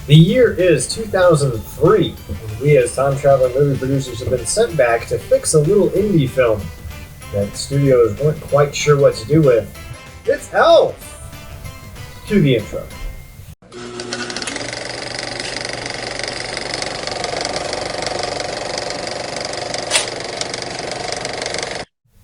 The year is 2003, and we as time-traveling movie producers have been sent back to fix a little indie film that studios weren't quite sure what to do with. It's Elf! Cue the intro.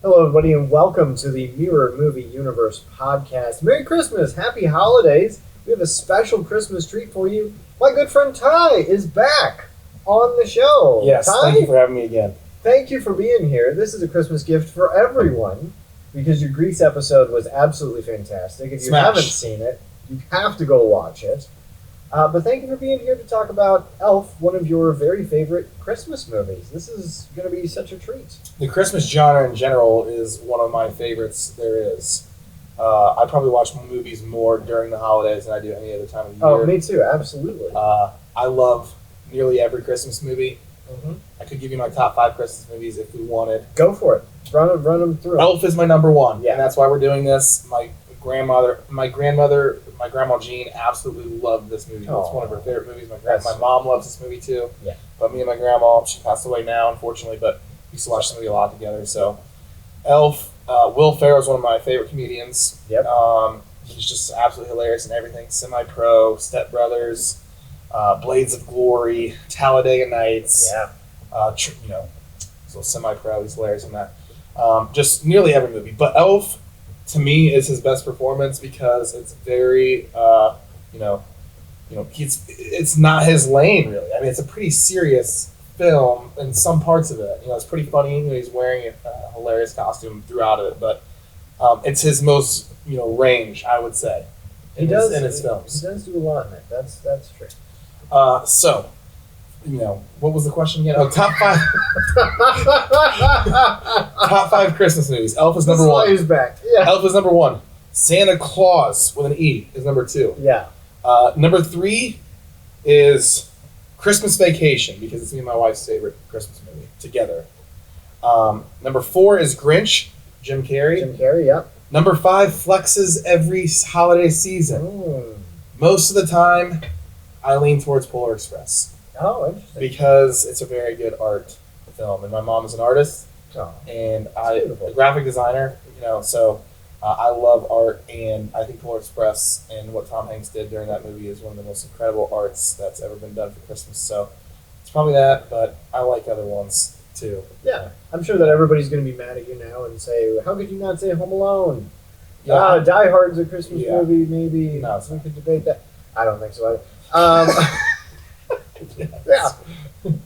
Hello everybody and welcome to the Mirror Movie Universe podcast. Merry Christmas! Happy Holidays! We have a special Christmas treat for you. My good friend Ty is back on the show. Yes, Ty, thank you for having me again. thank you for being here. This is a Christmas gift for everyone because your Grease episode was absolutely fantastic. If you haven't seen it, you have to go watch it. But thank you for being here to talk about Elf, one of your very favorite Christmas movies. This is going to be such a treat. The Christmas genre in general is one of my favorites there is. I probably watch movies more during the holidays than I do any other time of the year. Oh, me too, absolutely. I love nearly every Christmas movie. Mm-hmm. I could give you my top 5 Christmas movies if we wanted. Go for it. Run them through. Elf is my number one, Yeah. and that's why we're doing this. My grandma Jean absolutely loved this movie. It's one of her favorite movies. My mom loves this movie too. Yeah. But me and my grandma, she passed away now, unfortunately, but we used to watch this movie a lot together. So, Elf, Will Ferrell is one of my favorite comedians. Yep. He's just absolutely hilarious in everything. Semi-Pro, Step Brothers, Blades of Glory, Talladega Nights. Yeah. So Semi-Pro, he's hilarious in that. Just nearly every movie. But Elf, to me, is his best performance because it's very, it's not his lane really. I mean, it's a pretty serious film in some parts of it. It's pretty funny. He's wearing a hilarious costume throughout it, but it's his most, range, I would say, in his films. He does do a lot in it. That's true. So, what was the question again? Oh, top 5. Top 5 Christmas movies. Elf is number 1. He's back. Yeah. Elf is number 1. Santa Claus with an E is number 2. Yeah. Number 3 is Christmas Vacation because it's me and my wife's favorite Christmas movie together. Number 4 is Grinch, Jim Carrey. Jim Carrey, yep. Number 5 flexes every holiday season. Most of the time, I lean towards Polar Express. Oh, interesting. Because it's a very good art film, and my mom is an artist, and I'm a graphic designer. So I love art, and I think Polar Express and what Tom Hanks did during that movie is one of the most incredible arts that's ever been done for Christmas. So it's probably that, but I like other ones too. Yeah, I'm sure that everybody's going to be mad at you now and say, "How could you not say Home Alone?" Yeah. Die Hard's a Christmas Yeah. movie. Maybe No, we could debate that. I don't think so either. Yeah.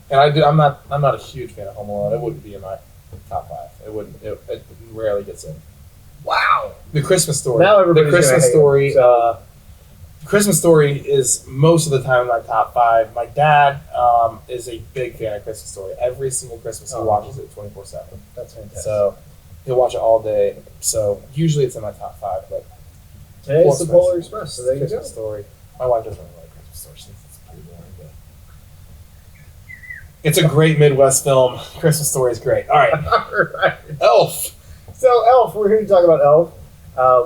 And I'm not a huge fan of Home Alone. It wouldn't be in my top 5. It wouldn't. It rarely gets in. Wow. The Christmas Story. Now everybody's the Christmas gonna hate Story. him, so. Christmas Story is most of the time in my top 5. My dad is a big fan of Christmas Story. Every single Christmas he watches it 24/7. That's fantastic. So he'll watch it all day. So usually it's in my top 5. But today's the Polar Express. So there you go. Christmas Story. My wife doesn't really like Christmas Story. She thinks it's pretty boring. But it's a great Midwest film. Christmas Story is great. All right. All right. Elf. So Elf, we're here to talk about Elf.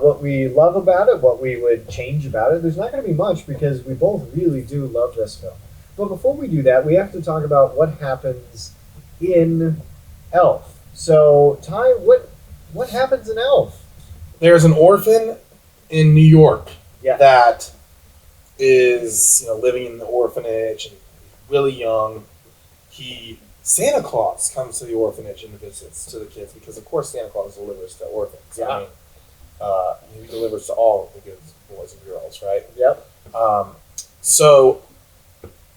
What we love about it, what we would change about it. There's not going to be much because we both really do love this film. But before we do that, we have to talk about what happens in Elf. So, Ty, what happens in Elf? There's an orphan in New York Yeah. that is living in the orphanage and he's really young. Santa Claus comes to the orphanage and visits to the kids because of course Santa Claus delivers to orphans. Yeah. I mean, he delivers to all the good boys and girls, right? Yep. So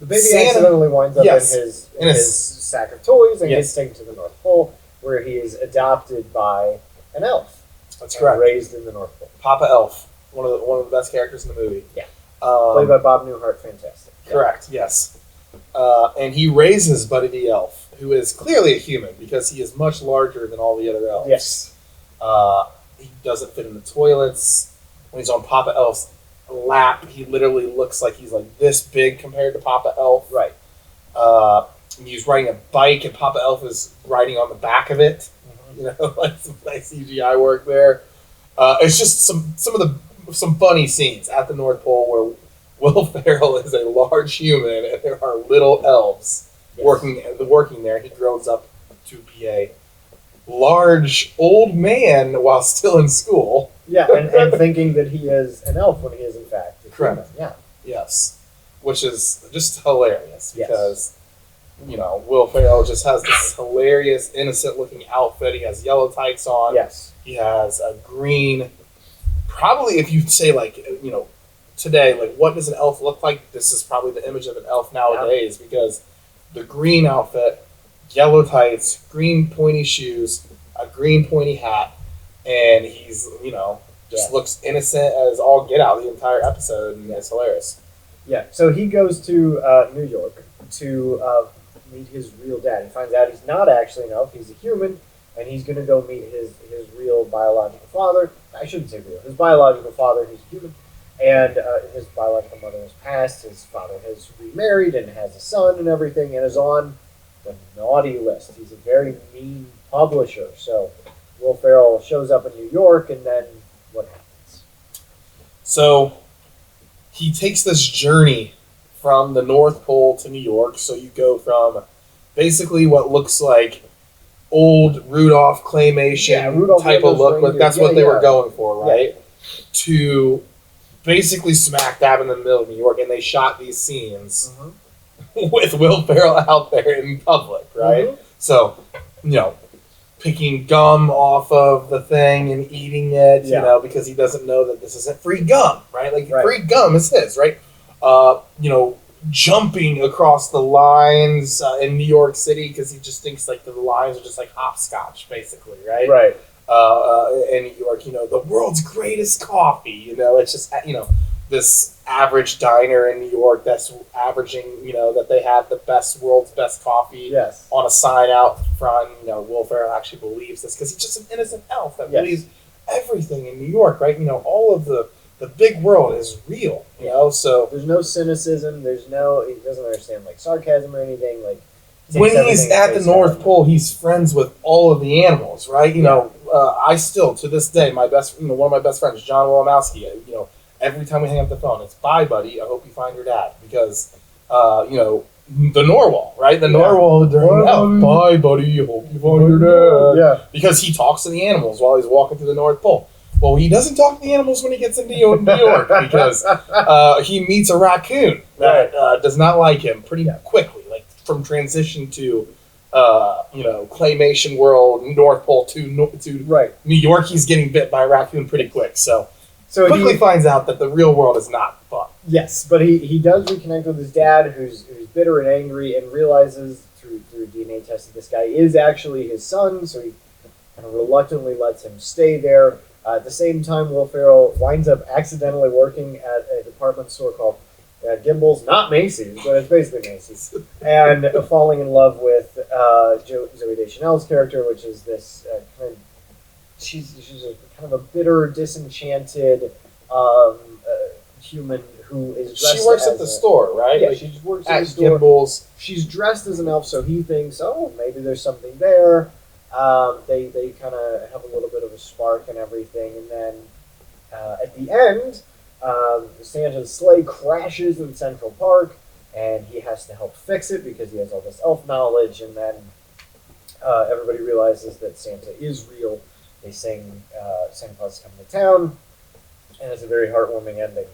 The baby Santa accidentally winds up in his sack of toys and gets taken to the North Pole, where he is adopted by an elf. That's correct. Raised in the North Pole. Papa Elf, one of the best characters in the movie. Yeah. Played by Bob Newhart, fantastic. Correct. Yes. And he raises Buddy the Elf, who is clearly a human because he is much larger than all the other elves. Yes. He doesn't fit in the toilets. When he's on Papa Elf's lap, he literally looks like he's like this big compared to Papa Elf. Right. He's riding a bike, and Papa Elf is riding on the back of it. Mm-hmm. Like some nice CGI work there. It's just some funny scenes at the North Pole where Will Ferrell is a large human, and there are little elves working there. He grows up to be a large old man while still in school. Yeah, and thinking that he is an elf when he is in fact a human. Correct. Yeah. Yes, which is just hilarious because Will Ferrell just has this hilarious, innocent-looking outfit. He has yellow tights on. Yes. He has a green. Probably, if you say today, like what does an elf look like? This is probably the image of an elf nowadays because the green outfit, yellow tights, green pointy shoes, a green pointy hat, and he's just looks innocent as all get out the entire episode, and it's hilarious. Yeah. So he goes to New York to meet his real dad. He finds out he's not actually an elf; he's a human, and he's going to go meet his real biological father. I shouldn't say real. His biological father, who's a human. And his biological mother has passed. His father has remarried and has a son and everything, and is on the naughty list. He's a very mean publisher. So Will Ferrell shows up in New York, and then what happens? So he takes this journey from the North Pole to New York. So you go from basically what looks like old Rudolph claymation type of look, but that's what they were going for, right? Yeah. To basically smack dab in the middle of New York, and they shot these scenes with Will Ferrell out there in public, right? So, picking gum off of the thing and eating it, because he doesn't know that this isn't free gum, right? Free gum is his, right? Jumping across the lines in New York City because he just thinks like the lines are just like hopscotch, basically, right? Right. In New York, the world's greatest coffee. It's just this average diner in New York that's averaging, that they have the world's best coffee on a sign out front. Will Ferrell actually believes this because he's just an innocent elf that believes everything in New York, right? All of the big world is real, so there's no cynicism. He doesn't understand like sarcasm or anything. Like when he's at the North Pole, he's friends with all of the animals, right? I still to this day, my best, one of my best friends, John Wolomowski. Every time we hang up the phone, it's bye, buddy. I hope you find your dad because, the Norwal, right? The Norwal during bye, buddy. I hope you find your dad. Yeah, because he talks to the animals while he's walking through the North Pole. Well, he doesn't talk to the animals when he gets into New York because he meets a raccoon that does not like him pretty quickly, like from transition to claymation world, North Pole to New York. He's getting bit by a raccoon pretty quick, so quickly finds out that the real world is not fun. Yes, but he does reconnect with his dad, who's bitter and angry, and realizes through a DNA test that this guy is actually his son. So he kind of reluctantly lets him stay there. At the same time, Will Ferrell winds up accidentally working at a department store called Gimbel's, not Macy's, but it's basically Macy's, and falling in love with Zooey Deschanel's character, which is this she's a kind of a bitter, disenchanted human who is dressed. She works at the store, right? Yeah, she works at the store. Gimbel's. She's dressed as an elf, so he thinks, maybe there's something there. They kind of have a little bit of a spark and everything, and then at the end, Santa's sleigh crashes in Central Park, and he has to help fix it because he has all this elf knowledge, and then everybody realizes that Santa is real. They sing Santa Claus is Coming to Town, and it's a very heartwarming ending.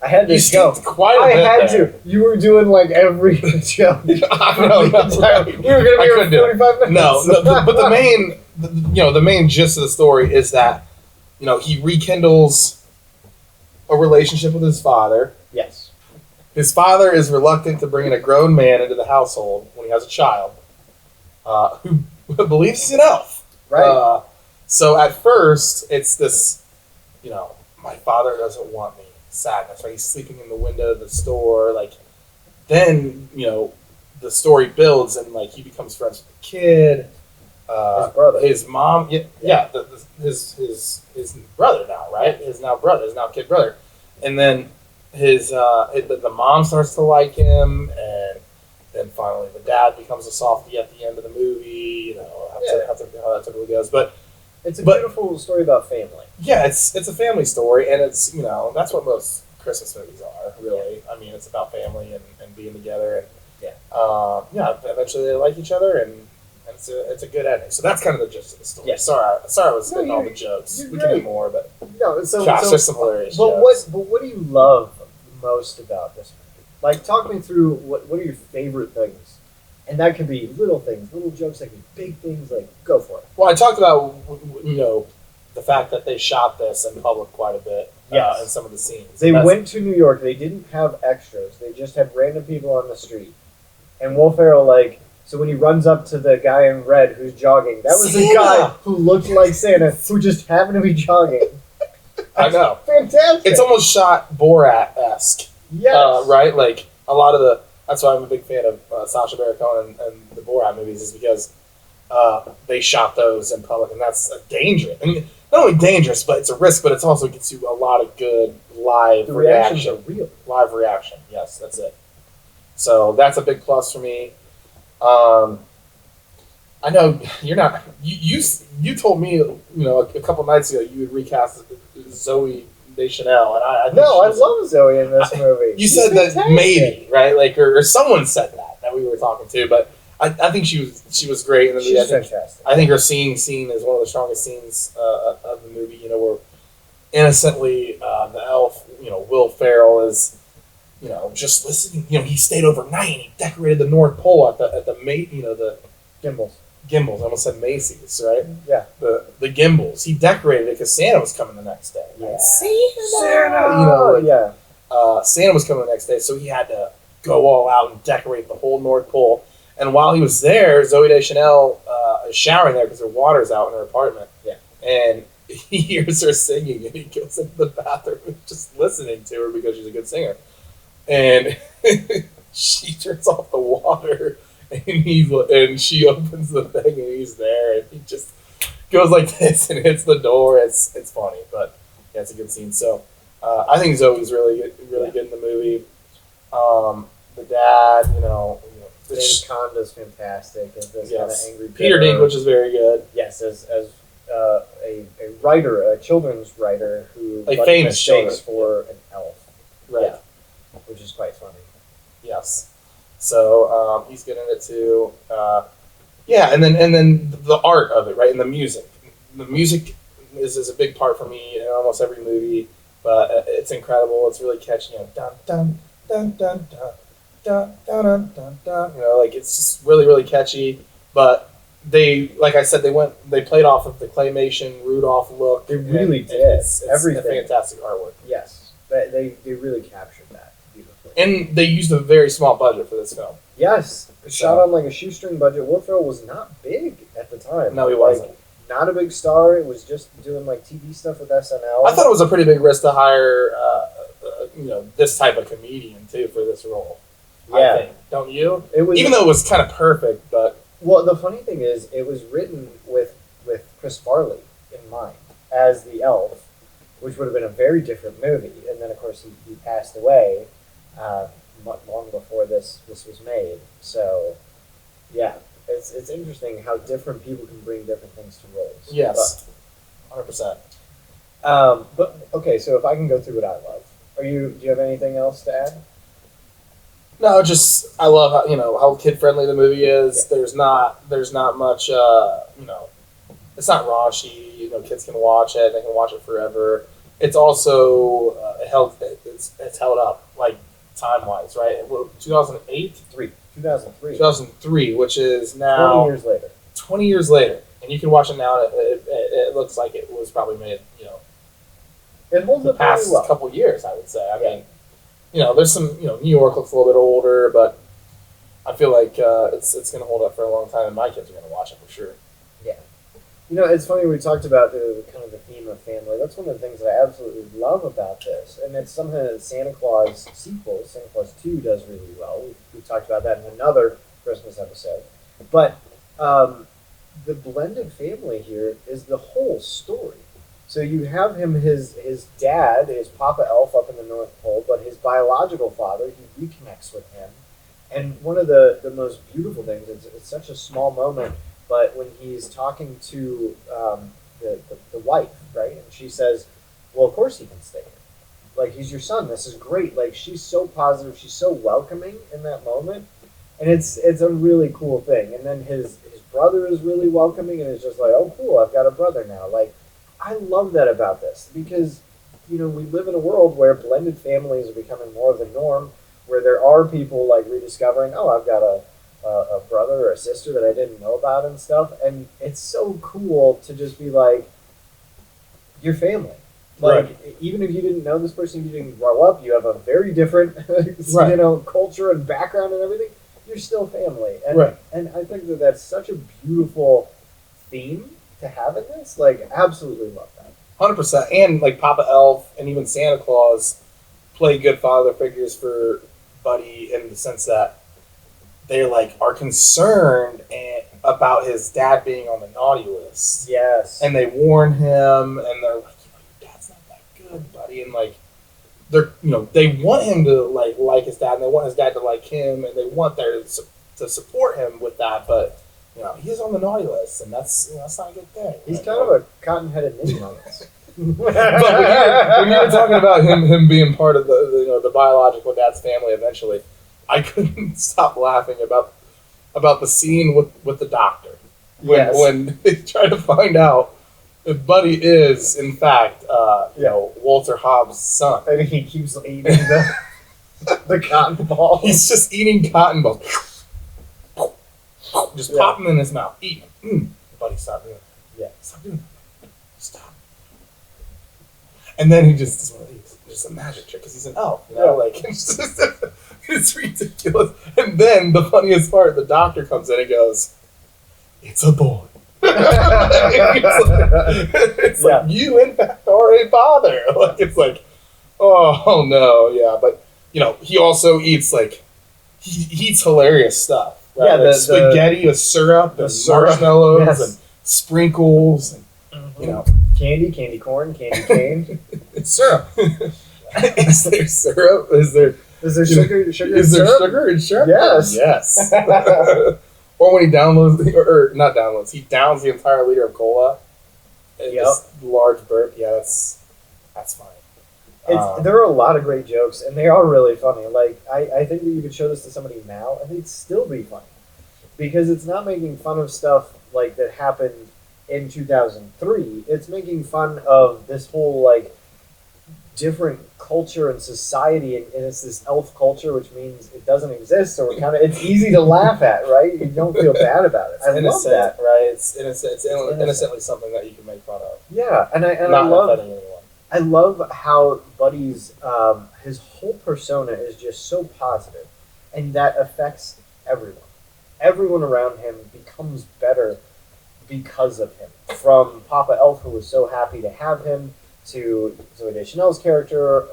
I had to go. Quite a bit I had there. to. You were doing like every joke. We were going to be here for 45 minutes. No, but the main gist of the story is that he rekindles a relationship with his father. Yes. His father is reluctant to bring in a grown man into the household when he has a child who believes he's an elf. Right. So at first, it's this, my father doesn't want me. Sadness, right? He's sleeping in the window of the store. Then the story builds, and he becomes friends with the kid. His brother, his mom, his brother now, right? His now kid brother, and then the mom starts to like him, and then finally the dad becomes a softie at the end of the movie. How that typically goes, but. It's a beautiful story about family. Yeah, it's a family story, and it's that's what most Christmas movies are, really. I mean, it's about family and being together, and eventually they like each other, and it's a good ending. So that's kind of the gist of the story. Yeah. Sorry, I was spitting all the jokes. We can do more, but gosh, there's some hilarious jokes. But what do you love most about this movie? Like, talk me through what are your favorite things, and that could be little things, little jokes, that could be big things. Like, go for it. Well, I talked about the fact that they shot this in public quite a bit. In some of the scenes. They went to New York. They didn't have extras. They just had random people on the street. And Will Ferrell, so when he runs up to the guy in red who's jogging, that was the guy who looked like Santa, who just happened to be jogging. I know. Fantastic. It's almost shot Borat-esque. Yes. Right? Like, a lot of that's why I'm a big fan of Sacha Baron Cohen and the Borat movies, is because they shot those in public, and that's dangerous. And not only dangerous, but it's a risk, but it also gets you a lot of good live reaction. The reactions are real. Live reaction, yes, that's it. So that's a big plus for me. I know you're not. You told me a couple nights ago you would recast Zoe Deschanel, and I love Zoe in this movie. You said that maybe, right? Like, or someone said that we were talking to, but I think she was great in the movie. She's fantastic. I think her scene is one of the strongest scenes of the movie. Where innocently the elf, Will Ferrell is, just listening. He stayed overnight and he decorated the North Pole at the Gimbals. Gimbals. I almost said Macy's, right? Yeah. The Gimbals. He decorated it because Santa was coming the next day. Yeah. Santa. Santa was coming the next day, so he had to go all out and decorate the whole North Pole. And while he was there, Zoe Deschanel is showering there because her water's out in her apartment. Yeah. And he hears her singing, and he goes into the bathroom just listening to her because she's a good singer. And she turns off the water, and she opens the thing, and he's there, and he just goes like this and hits the door. It's funny, but yeah, it's a good scene. So I think Zoe's really good in the movie. The dad, James Conda's fantastic as this kind of angry Peter Dinklage is very good. Yes, as a writer, a children's writer who famous children for an elf, right? Yeah, which is quite funny. Yes, so he's good in it too. And then the art of it, right, and the music. The music is a big part for me in almost every movie, but it's incredible. It's really catchy. Dun dun dun dun dun. Dun, dun, dun, dun, dun. It's just really, really catchy. But they, like I said, they played off of the claymation Rudolph look. They really did. It's everything. A fantastic artwork. Yes, they really captured that beautifully. And they used a very small budget for this film. Yes, shot on a shoestring budget. Will Ferrell was not big at the time. No, he wasn't. Not a big star. It was just doing TV stuff with SNL. I thought it was a pretty big risk to hire, this type of comedian too for this role. Yeah. I think. Don't you? Even though it was kind of perfect, but the funny thing is, it was written with Chris Farley in mind as the elf, which would have been a very different movie. And then, of course, he passed away long before this was made. So, yeah, it's interesting how different people can bring different things to roles. Yes, 100%. But okay, so if I can go through what I love, do you have anything else to add? No, just I love how kid friendly the movie is. Yeah. There's not much it's not raunchy. Kids can watch it. They can watch it forever. It's also it's held up time wise, right? 2008, 2003, which is now 20 years later, and you can watch it now. It looks like it was probably made it holds the past couple years. I would say. I mean. There's some, New York looks a little bit older, but I feel like it's going to hold up for a long time, and my kids are going to watch it for sure. Yeah. It's funny, we talked about the kind of the theme of family. That's one of the things that I absolutely love about this, and it's something that Santa Claus sequel, Santa Claus 2, does really well. We talked about that in another Christmas episode. But the blended family here is the whole story. So you have him, his dad, his Papa Elf up in the North Pole, but his biological father, he reconnects with him. And one of the most beautiful things, it's such a small moment, but when he's talking to the wife, right, and she says, well, of course he can stay here. like, he's your son. This is great. Like, she's so positive. She's so welcoming in that moment. And it's a really cool thing. And then his brother is really welcoming, and it's just like, oh, cool, I've got a brother now. Like, I love that about this because, we live in a world where blended families are becoming more of the norm, where there are people, like, rediscovering, oh, I've got a brother or a sister that I didn't know about and stuff. And it's so cool to just be like, your family. Like, right. Even if you didn't know this person, you didn't grow up, you have a very different, right. Culture and background and everything, you're still family. And, right. And I think that that's such a beautiful theme to have in this. Like, absolutely love that. 100%. And, like, Papa Elf and even Santa Claus play good father figures for Buddy in the sense that they, like, are concerned about his dad being on the naughty list. Yes. And they warn him, and they're like, your dad's not that good, buddy. And, like, they want him to, like his dad, and they want his dad to like him, and they want to support him with that, but, he's on the naughty list, and that's not a good thing. He's kind of a cotton-headed ninja on this. But when you were talking about him being part of the biological dad's family eventually, I couldn't stop laughing about the scene with the doctor when they try to find out if Buddy is in fact Walter Hobbs' son, and he keeps eating the cotton balls. He's just eating cotton balls, just pop them in his mouth, eat them. Buddy, stop doing it. Yeah, stop doing it. Stop. And then he just does one of these. Just a magic trick because he's an elf, like it's ridiculous. And then the funniest part, the doctor comes in and goes, "It's a boy." it's like you in fact are a father. Like, it's like, oh no, yeah. But he also eats he eats hilarious stuff. Right? Yeah, the spaghetti with syrup and marshmallows and sprinkles and candy corn, candy cane. It's syrup. Is there syrup? Is there sugar? Is there sugar and syrup? Yes. Yes. Or when he downloads, or not downloads, he downs the entire liter of cola. This large burp. Yeah, that's funny. There are a lot of great jokes, and they are really funny. Like, I think that you could show this to somebody now, and they'd still be funny. Because it's not making fun of stuff, like, that happened in 2003. It's making fun of this whole, like, different culture and society, and it's this elf culture, which means it doesn't exist, so it's easy to laugh at, right? You don't feel bad about it. I love that, right? It's innocent. It's innocently something that you can make fun of. Yeah, and I not love offending anyone. I love how Buddy's his whole persona is just so positive, and that affects everyone. Everyone around him becomes better because of him. From Papa Elf, who was so happy to have him, to Zooey Deschanel's character,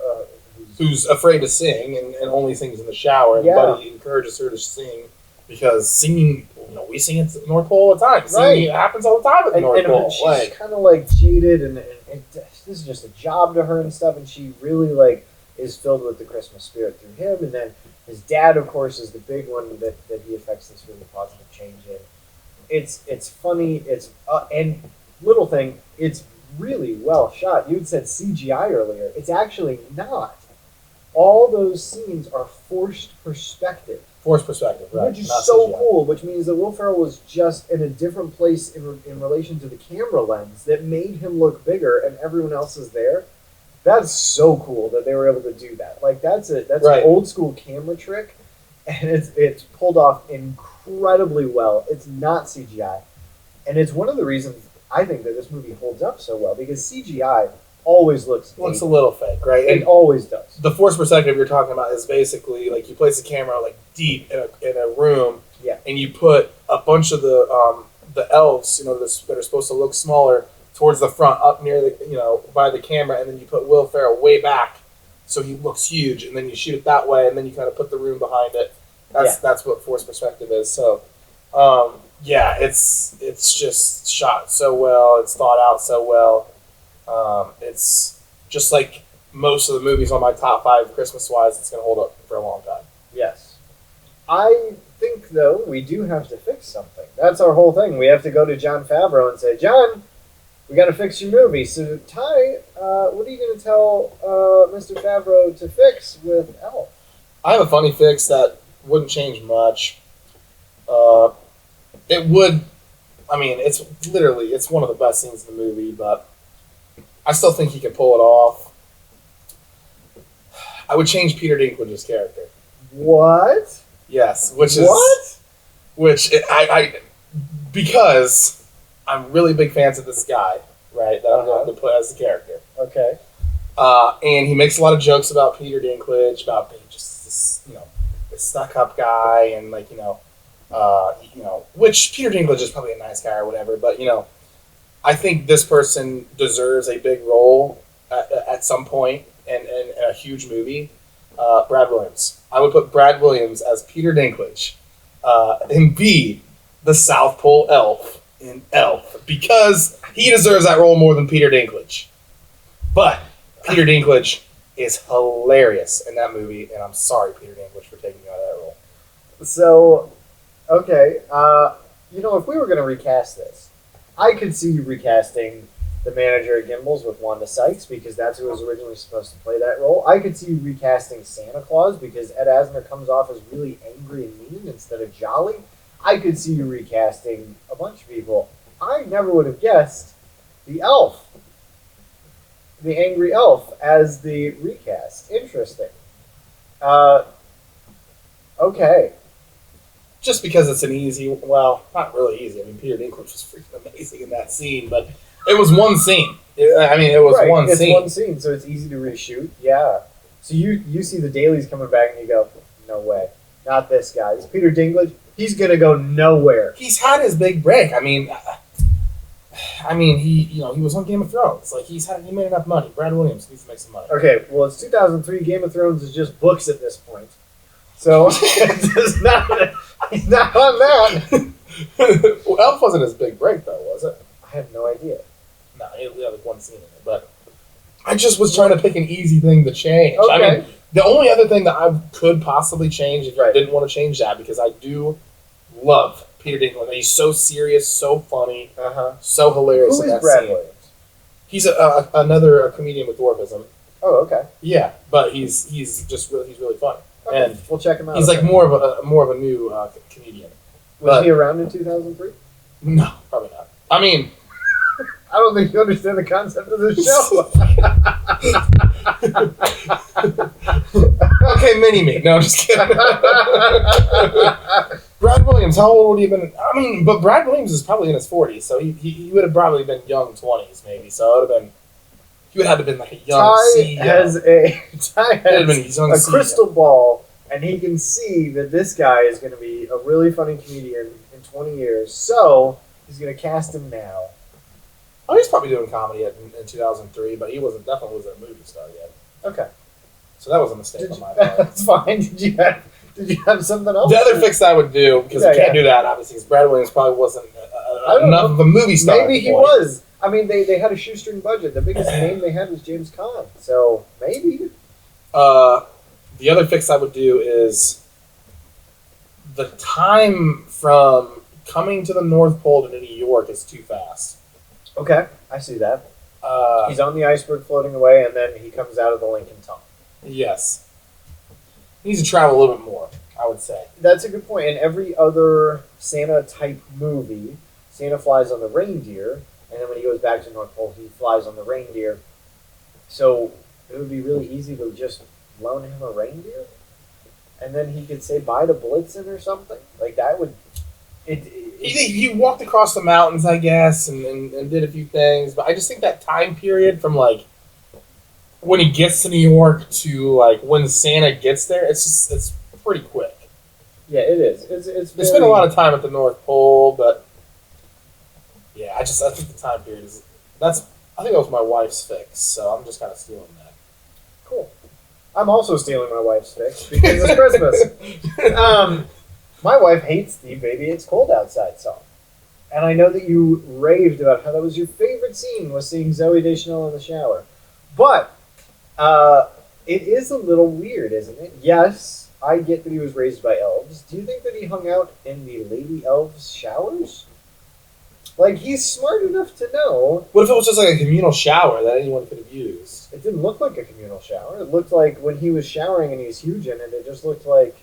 who's afraid to sing and only sings in the shower. And Buddy encourages her to sing because singing, we sing at the North Pole all the time. Singing happens all the time at the North Pole. She's kind of cheated, and this is just a job to her and stuff, and she really is filled with the Christmas spirit through him. And then his dad, of course, is the big one that he affects this really positive change in. It's funny. And little thing, it's really well shot. You had said CGI earlier. It's actually not. All those scenes are forced perspective. Forced perspective, right. Which is so CGI. Cool, which means that Will Ferrell was just in a different place in relation to the camera lens that made him look bigger, and everyone else is there. That's so cool that they were able to do that. That's an old school camera trick, and it's pulled off incredibly well. It's not CGI. And it's one of the reasons I think that this movie holds up so well, because CGI always looks a little fake, right? It always does. The forced perspective you're talking about is basically you place the camera deep in a room, and you put a bunch of the elves, that are supposed to look smaller, towards the front, up near the by the camera, and then you put Will Ferrell way back, so he looks huge, and then you shoot it that way, and then you kind of put the room behind it. That's what forced perspective is. So. It's just shot so well. It's thought out so well. It's just like most of the movies on my top 5 Christmas-wise. It's going to hold up for a long time. Yes. I think, though, we do have to fix something. That's our whole thing. We have to go to Jon Favreau and say, John, we got to fix your movie. So, Ty, what are you going to tell Mr. Favreau to fix with Elf? I have a funny fix that wouldn't change much. It would. I mean, it's one of the best scenes in the movie, but I still think he can pull it off. I would change Peter Dinklage's character. What? Yes, which because I'm really big fans of this guy, right? That I'm going to put as the character. Okay. And he makes a lot of jokes about Peter Dinklage, about being just this, this stuck-up guy, and which Peter Dinklage is probably a nice guy or whatever, but I think this person deserves a big role at some point in a huge movie. Brad Williams. I would put Brad Williams as Peter Dinklage, and be the South Pole elf in Elf, because he deserves that role more than Peter Dinklage. But Peter Dinklage is hilarious in that movie, and I'm sorry, Peter Dinklage, for taking you out of that role. So, okay, if we were going to recast this, I could see you recasting the manager at Gimbel's with Wanda Sykes, because that's who was originally supposed to play that role. I could see you recasting Santa Claus, because Ed Asner comes off as really angry and mean instead of jolly. I could see you recasting a bunch of people. I never would have guessed the elf, the angry elf, as the recast. Interesting. Okay. Just because it's an easy, well, not really easy. I mean, Peter Dinklage was freaking amazing in that scene, but it was one scene. It was right, one it's scene. It's one scene, so it's easy to reshoot. Yeah. So you see the dailies coming back and you go, no way. Not this guy. It's Peter Dinklage. He's going to go nowhere. He's had his big break. He he was on Game of Thrones. Like, he made enough money. Brad Williams needs to make some money. Okay, well, it's 2003. Game of Thrones is just books at this point. So he's not on that. Well, Elf wasn't his big break, though, was it? I have no idea. No, he had like one scene in it, but I just was trying to pick an easy thing to change. Okay. The only other thing that I could possibly change, if you didn't want to change that, because I do love Peter Dinklage. He's so serious, so funny, so hilarious. Who in is that Brad scene. Williams? He's another comedian with dwarfism. Oh, okay. Yeah, but he's really funny, Okay. and we'll check him out. He's like more of a new comedian. Was he around in 2003? No, probably not. I don't think you understand the concept of the show. Okay, mini-me. No, I'm just kidding. Brad Williams, how old would he have been? But Brad Williams is probably in his 40s, so he would have probably been young 20s, maybe. So it would have been, he would have to have been like a young CEO. Ty has a crystal ball, and he can see that this guy is going to be a really funny comedian in 20 years, so he's going to cast him now. Oh, he's probably doing comedy in 2003, but he definitely wasn't a movie star yet. Okay. So that was a mistake on my part. That's fine. Did you have something else? The other fix that I would do, because I can't do that, obviously, because Brad Williams probably wasn't enough of a movie star. Maybe he was. They had a shoestring budget. The biggest name they had was James Caan. So, maybe. The other fix I would do is the time from coming to the North Pole to New York is too fast. Okay, I see that. He's on the iceberg floating away, and then he comes out of the Lincoln Tunnel. Yes. He needs to travel a little bit more, I would say. That's a good point. In every other Santa-type movie, Santa flies on the reindeer, and then when he goes back to North Pole, he flies on the reindeer. So it would be really easy to just loan him a reindeer, and then he could say bye to Blitzen or something. Like, that would... He walked across the mountains, I guess, and did a few things, but I just think that time period from, like, when he gets to New York to, like, when Santa gets there, it's pretty quick. Yeah, it is. They spend a lot of time at the North Pole, but yeah, I think the time period is I think that was my wife's fix, so I'm just kind of stealing that. Cool. I'm also stealing my wife's fix because it's Christmas. My wife hates the "Baby It's Cold Outside" song, and I know that you raved about how that was your favorite scene, was seeing Zooey Deschanel in the shower, but it is a little weird, isn't it? Yes, I get that he was raised by elves. Do you think that he hung out in the Lady Elves showers? Like, he's smart enough to know. What if it was just like a communal shower that anyone could have used? It didn't look like a communal shower. It looked like when he was showering and he's huge in it, it just looked like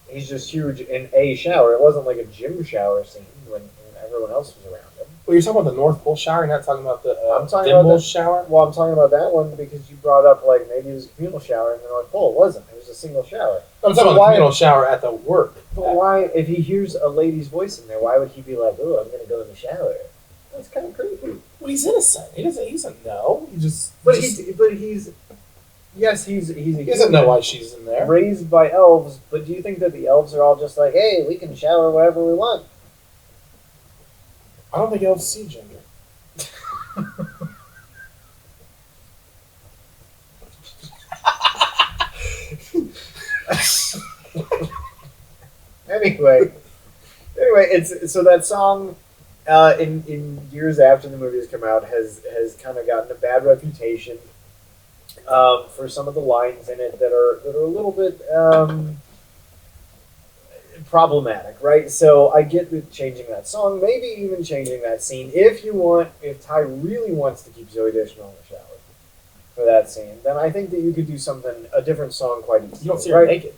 he's just huge in a shower. It wasn't like a gym shower scene when everyone else was around him. Well, you're talking about the North Pole shower. You're not talking about the I'm talking Dimble about shower. Well, I'm talking about that one because you brought up like maybe it was a communal shower in the North Pole. It wasn't. It was a single shower. I'm talking about the communal shower at the work. But why, if he hears a lady's voice in there, why would he be like, "Oh, I'm gonna go in the shower"? That's kind of creepy. Well, he's innocent. He doesn't know. He just. Yes, he doesn't know why she's in there. Raised by elves, but do you think that the elves are all just like, "Hey, we can shower wherever we want"? I don't think elves see gender. Anyway, it's so that song, in years after the movie has come out, has kind of gotten a bad reputation for some of the lines in it that are a little bit problematic, right? So I get that changing that song, maybe even changing that scene. If Ty really wants to keep Zoe Deschanel in the shower for that scene, then I think that you could do a different song quite easily. You don't see her naked.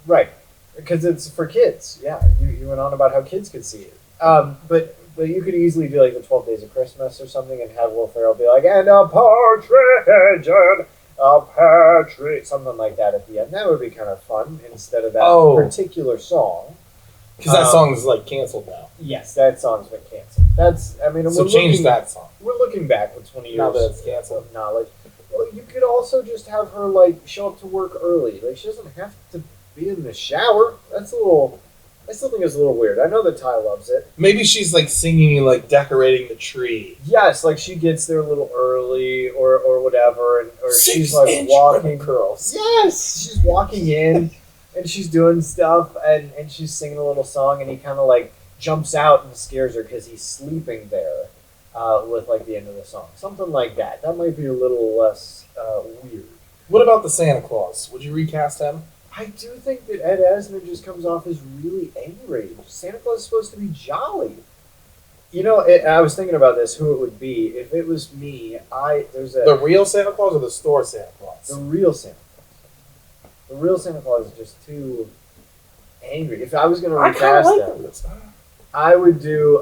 Right. Because it's for kids. Yeah, you went on about how kids could see it. But you could easily do like the 12 Days of Christmas or something and have Will Ferrell be like, "And a partridge and a pear tree," something like that at the end. That would be kind of fun instead of that particular song. Because that song is like canceled now. Yes, that song's been canceled. So change that song. We're looking back with 20 years now that it's canceled. Of knowledge. Well, you could also just have her like show up to work early. Like she doesn't have to be in the shower. I still think it's a little weird. I know that Ty loves it. Maybe she's like singing and like decorating the tree. Yes, like she gets there a little early or whatever, or she's like 6-inch walking. Curls. Yes, she's walking in and she's doing stuff and she's singing a little song and he kind of like jumps out and scares her because he's sleeping there with like the end of the song. Something like that. That might be a little less weird. What about the Santa Claus? Would you recast him? I do think that Ed Asner just comes off as really angry. Santa Claus is supposed to be jolly. You know, I was thinking about this, who it would be. If it was me, The real Santa Claus or the store Santa Claus? The real Santa Claus. The real Santa Claus is just too angry. If I was going to recast him, I would do,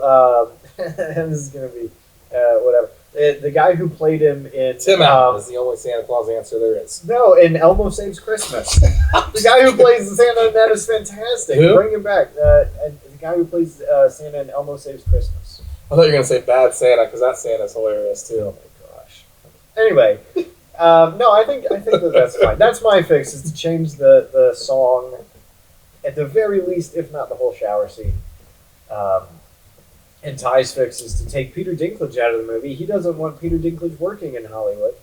this is going to be, whatever. The guy who played him in... Tim Allen is the only Santa Claus answer there is. No, in Elmo Saves Christmas. The guy who plays Santa in that is fantastic. Who? Bring him back. The guy who plays Santa in Elmo Saves Christmas. I thought you were going to say Bad Santa, because that Santa's hilarious, too. Oh, my gosh. Anyway, no, I think that's fine. That's my fix, is to change the song, at the very least, if not the whole shower scene. And Ty's fix is to take Peter Dinklage out of the movie. He doesn't want Peter Dinklage working in Hollywood.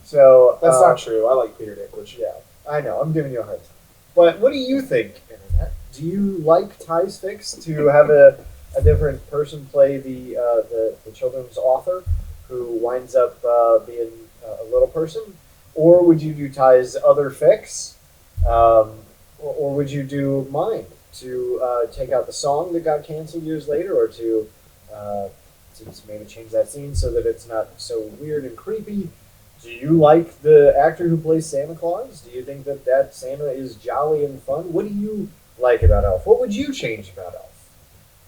So that's not true. I like Peter Dinklage. Yeah, I know. I'm giving you a hard time. But what do you think, Internet? Do you like Ty's fix to have a different person play the children's author who winds up being a little person? Or would you do Ty's other fix? Or would you do mine? To take out the song that got canceled years later, or to maybe change that scene so that it's not so weird and creepy. Do you like the actor who plays Santa Claus? Do you think that Santa is jolly and fun? What do you like about Elf? What would you change about Elf?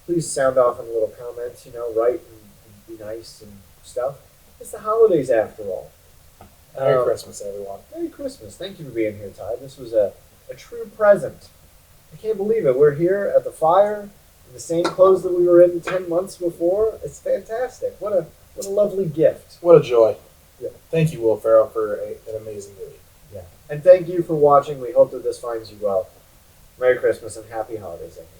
Please sound off in a little comments, write and be nice and stuff. It's the holidays after all. Merry Christmas, everyone. Merry Christmas. Thank you for being here, Ty. This was a true present. I can't believe it. We're here at the fire in the same clothes that we were in 10 months before. It's fantastic. What a lovely gift. What a joy. Yeah. Thank you, Will Ferrell, for an amazing movie. Yeah. And thank you for watching. We hope that this finds you well. Merry Christmas and happy holidays, everyone.